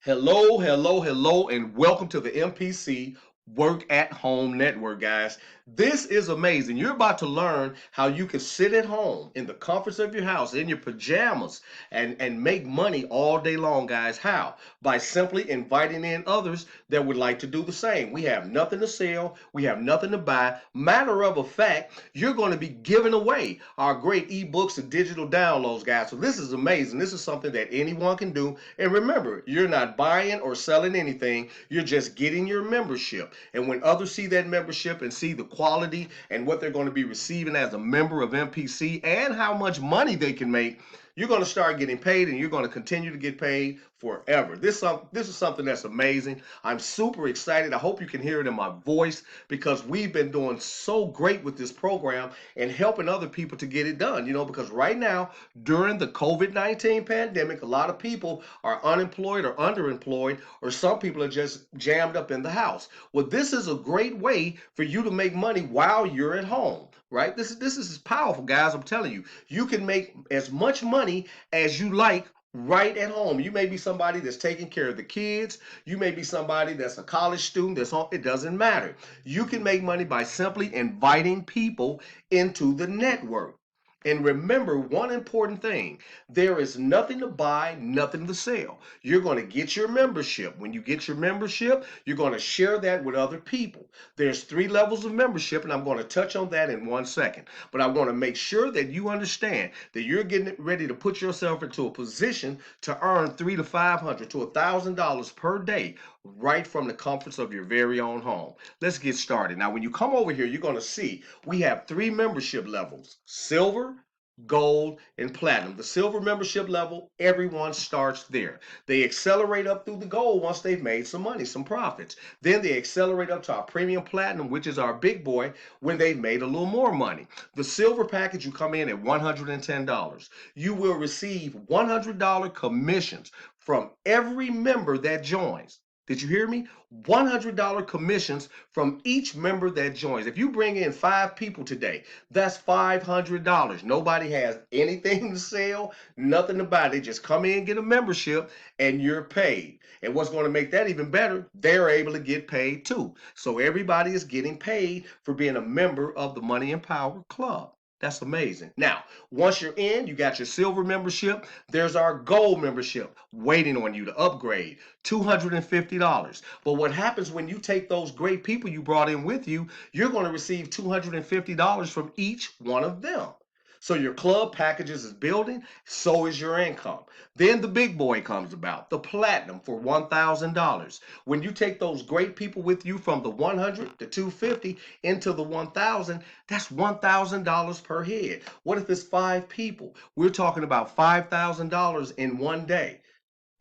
Hello, hello, hello, and welcome to the MPC Work at Home Network, guys. This is amazing. You're about to learn how you can sit at home in the comforts of your house, in your pajamas, and make money all day long, guys. How? By simply inviting in others that would like to do the same. We have nothing to sell, we have nothing to buy. Matter of a fact, you're going to be giving away our great ebooks and digital downloads, guys. So this is amazing. This is something that anyone can do. And remember, you're not buying or selling anything, you're just getting your membership. And when others see that membership and see the quality and what they're going to be receiving as a member of MPC and how much money they can make, you're going to start getting paid, and you're going to continue to get paid forever. This is something that's amazing. I'm super excited. I hope you can hear it in my voice because we've been doing so great with this program and helping other people to get it done. Because right now, during the COVID-19 pandemic, a lot of people are unemployed or underemployed, or some people are just jammed up in the house. Well, this is a great way for you to make money while you're at home, right? This is powerful, guys. I'm telling you, you can make as much money as you like right at home. You may be somebody that's taking care of the kids. You may be somebody that's a college student that's home. It doesn't matter. You can make money by simply inviting people into the network. And remember one important thing, there is nothing to buy, nothing to sell. You're going to get your membership. When you get your membership, you're going to share that with other people. There's 3 levels of membership, and I'm going to touch on that in 1 second. But I want to make sure that you understand that you're getting ready to put yourself into a position to earn $300 to $500 to $1,000 per day right from the comforts of your very own home. Let's get started. Now, when you come over here, you're going to see we have 3 membership levels: silver, gold, and platinum. The silver membership level, everyone starts there. They accelerate up through the gold once they've made some money, some profits. Then they accelerate up to our premium platinum, which is our big boy, when they've made a little more money. The silver package, you come in at $110. You will receive $100 commissions from every member that joins. Did you hear me? $100 commissions from each member that joins. If you bring in 5 people today, that's $500. Nobody has anything to sell, nothing to buy. They just come in, get a membership, and you're paid. And what's going to make that even better, they're able to get paid too. So everybody is getting paid for being a member of the Money and Power Club. That's amazing. Now, once you're in, you got your silver membership. There's our gold membership waiting on you to upgrade, $250. But what happens when you take those great people you brought in with you, you're going to receive $250 from each one of them. So your club packages is building, so is your income. Then the big boy comes about, the platinum for $1,000. When you take those great people with you from the 100 to 250 into the 1,000, that's $1,000 per head. What if it's 5 people? We're talking about $5,000 in one day.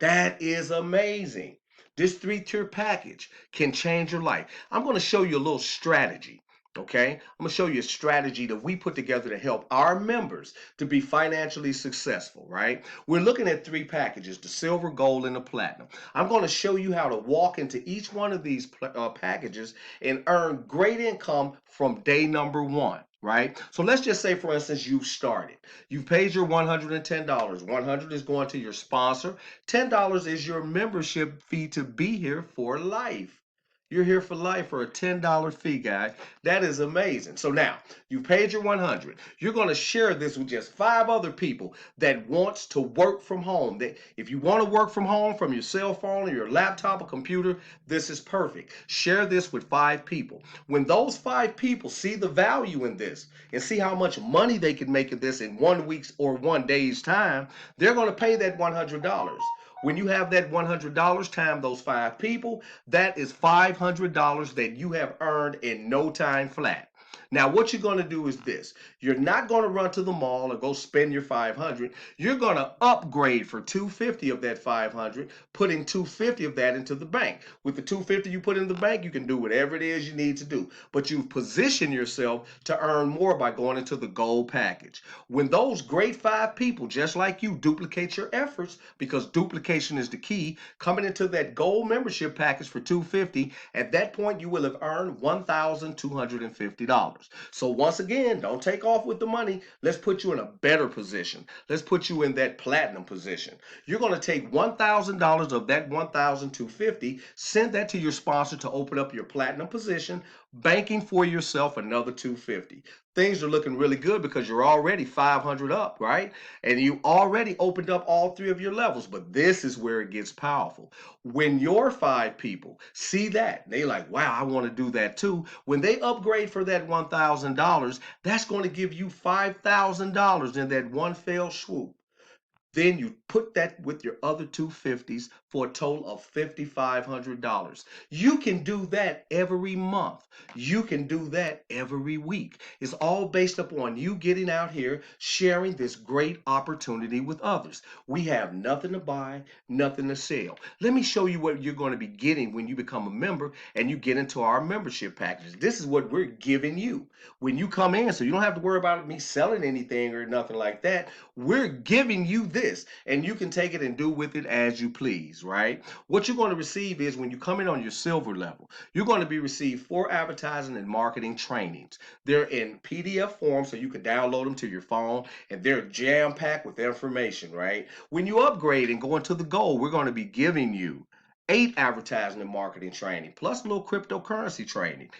That is amazing. This 3-tier package can change your life. I'm going to show you a little strategy. Okay, I'm going to show you a strategy that we put together to help our members to be financially successful, right? We're looking at 3 packages, the silver, gold, and the platinum. I'm going to show you how to walk into each one of these packages and earn great income from day number 1. Right? So let's just say, for instance, you've started. You've paid your $110. $100 is going to your sponsor. $10 is your membership fee to be here for life. You're here for life for a $10 fee, guy. That is amazing. So now you've paid your $100. You're going to share this with just 5 other people that wants to work from home. That if you want to work from home from your cell phone or your laptop or computer, this is perfect. Share this with 5 people. When those 5 people see the value in this and see how much money they can make in this in 1 week's or 1 day's time, they're going to pay that $100. When you have that $100 times those 5 people, that is $500 that you have earned in no time flat. Now, what you're going to do is this. You're not going to run to the mall or go spend your $500. You're going to upgrade for $250 of that $500, putting $250 of that into the bank. With the $250 you put in the bank, you can do whatever it is you need to do. But you've positioned yourself to earn more by going into the gold package. When those great 5 people, just like you, duplicate your efforts, because duplication is the key, coming into that gold membership package for $250, at that point you will have earned $1,250. So once again, don't take off with the money. Let's put you in a better position. Let's put you in that platinum position. You're going to take $1,000 of that 1,250, send that to your sponsor to open up your platinum position, banking for yourself another 250. Things are looking really good because you're already 500 up, right? And you already opened up all three of your levels. But this is where it gets powerful. When your five people see that, they like, wow, I want to do that too. When they upgrade for that $1,000, that's going to give you $5,000 in that one fell swoop. Then you put that with your other 250s for a total of $5,500. You can do that every month. You can do that every week. It's all based upon you getting out here, sharing this great opportunity with others. We have nothing to buy, nothing to sell. Let me show you what you're going to be getting when you become a member and you get into our membership packages. This is what we're giving you when you come in, so you don't have to worry about me selling anything or nothing like that. We're giving you this, and you can take it and do with it as you please, right? What you're going to receive is when you come in on your silver level, you're going to be received 4 advertising and marketing trainings. They're in PDF form, so you can download them to your phone, and they're jam-packed with information, right? When you upgrade and go into the gold, we're going to be giving you 8 advertising and marketing training, plus a little cryptocurrency training.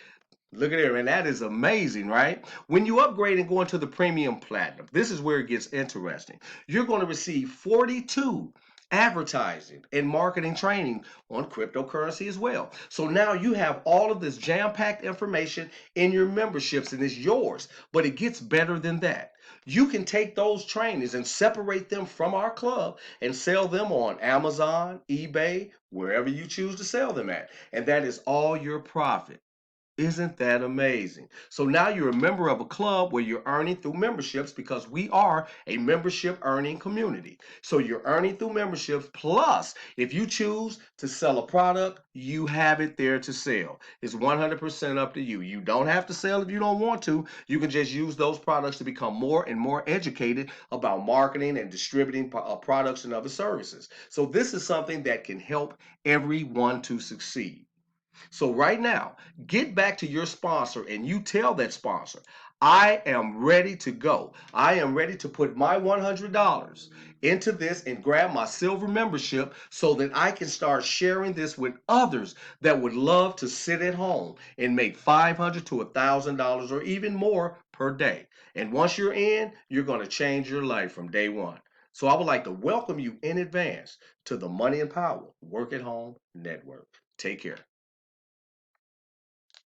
Look at there, and that is amazing, right? When you upgrade and go into the premium platinum, this is where it gets interesting. You're going to receive 42 advertising and marketing training on cryptocurrency as well. So now you have all of this jam-packed information in your memberships and it's yours, but it gets better than that. You can take those trainings and separate them from our club and sell them on Amazon, eBay, wherever you choose to sell them at. And that is all your profit. Isn't that amazing? So now you're a member of a club where you're earning through memberships because we are a membership earning community. So you're earning through memberships. Plus, if you choose to sell a product, you have it there to sell. It's 100% up to you. You don't have to sell if you don't want to. You can just use those products to become more and more educated about marketing and distributing products and other services. So this is something that can help everyone to succeed. So right now, get back to your sponsor and you tell that sponsor, I am ready to go. I am ready to put my $100 into this and grab my silver membership so that I can start sharing this with others that would love to sit at home and make $500 to $1,000 or even more per day. And once you're in, you're going to change your life from day one. So I would like to welcome you in advance to the Money and Power Work at Home Network. Take care.